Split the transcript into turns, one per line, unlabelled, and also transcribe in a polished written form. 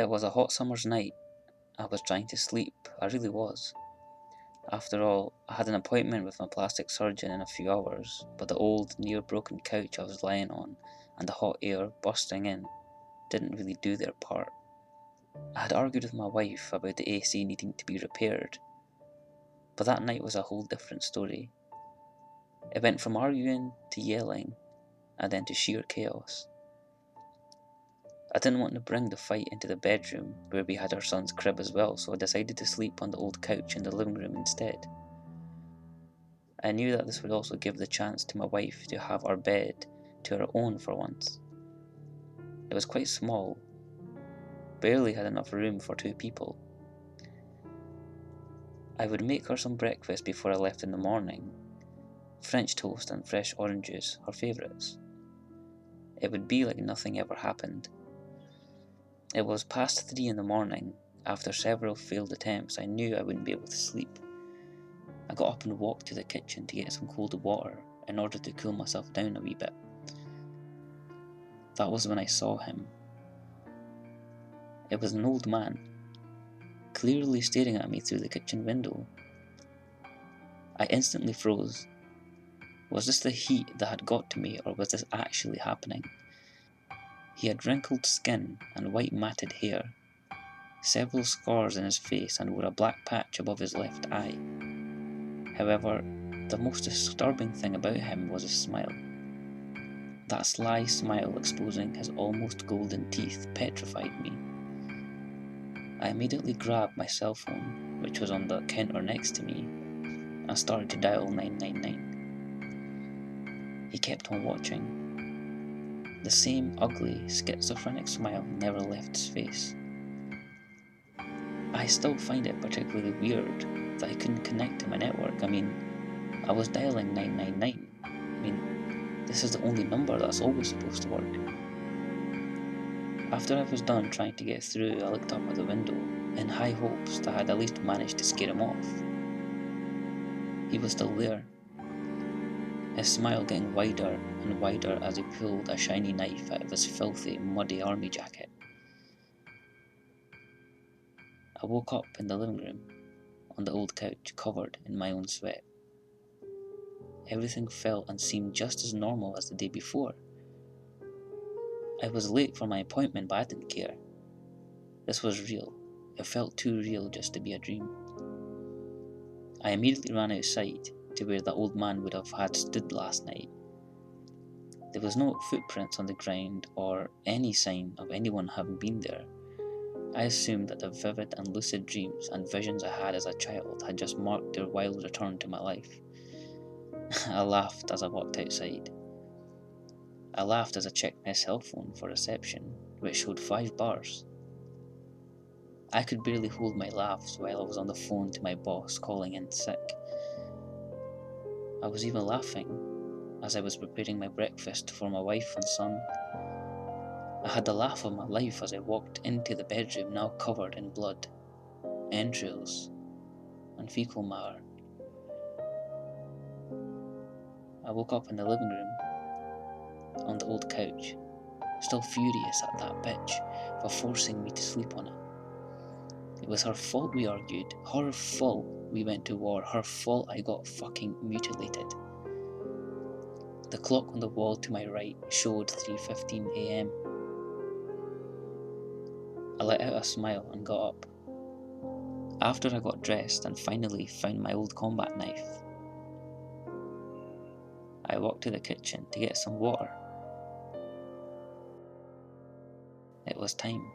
It was a hot summer's night. I was trying to sleep, I really was. After all, I had an appointment with my plastic surgeon in a few hours, but the old, near-broken couch I was lying on and the hot air bursting in didn't really do their part. I had argued with my wife about the AC needing to be repaired, but that night was a whole different story. It went from arguing to yelling, and then to sheer chaos. I didn't want to bring the fight into the bedroom, where we had our son's crib as well, so I decided to sleep on the old couch in the living room instead. I knew that this would also give the chance to my wife to have our bed to her own for once. It was quite small, barely had enough room for 2 people. I would make her some breakfast before I left in the morning. French toast and fresh orange juice, her favourites. It would be like nothing ever happened. It was past 3 in the morning. After several failed attempts, I knew I wouldn't be able to sleep. I got up and walked to the kitchen to get some cold water in order to cool myself down a wee bit. That was when I saw him. It was an old man, clearly staring at me through the kitchen window. I instantly froze. Was this the heat that had got to me, or was this actually happening? He had wrinkled skin and white matted hair, several scars in his face, and wore a black patch above his left eye. However, the most disturbing thing about him was his smile. That sly smile exposing his almost golden teeth petrified me. I immediately grabbed my cell phone, which was on the counter next to me, and started to dial 999. He kept on watching. The same ugly, schizophrenic smile never left his face. I still find it particularly weird that I couldn't connect to my network. I was dialing 999. This is the only number that's always supposed to work. After I was done trying to get through, I looked up at the window in high hopes that I had at least managed to scare him off. He was still there, his smile getting wider and wider as he pulled a shiny knife out of his filthy, muddy army jacket. I woke up in the living room, on the old couch, covered in my own sweat. Everything felt and seemed just as normal as the day before. I was late for my appointment, but I didn't care. This was real. It felt too real just to be a dream. I immediately ran outside to where the old man would have had stood last night. There was no footprints on the ground or any sign of anyone having been there. I assumed that the vivid and lucid dreams and visions I had as a child had just marked their wild return to my life. I laughed as I walked outside. I laughed as I checked my cell phone for reception, which showed 5 bars. I could barely hold my laughs while I was on the phone to my boss calling in sick. I was even laughing as I was preparing my breakfast for my wife and son. I had the laugh of my life as I walked into the bedroom now covered in blood, entrails, and fecal matter. I woke up in the living room, on the old couch, still furious at that bitch for forcing me to sleep on it. It was her fault we argued, her fault we went to war, her fault I got fucking mutilated. The clock on the wall to my right showed 3:15 AM. I let out a smile and got up. After I got dressed and finally found my old combat knife, I walked to the kitchen to get some water. It was time.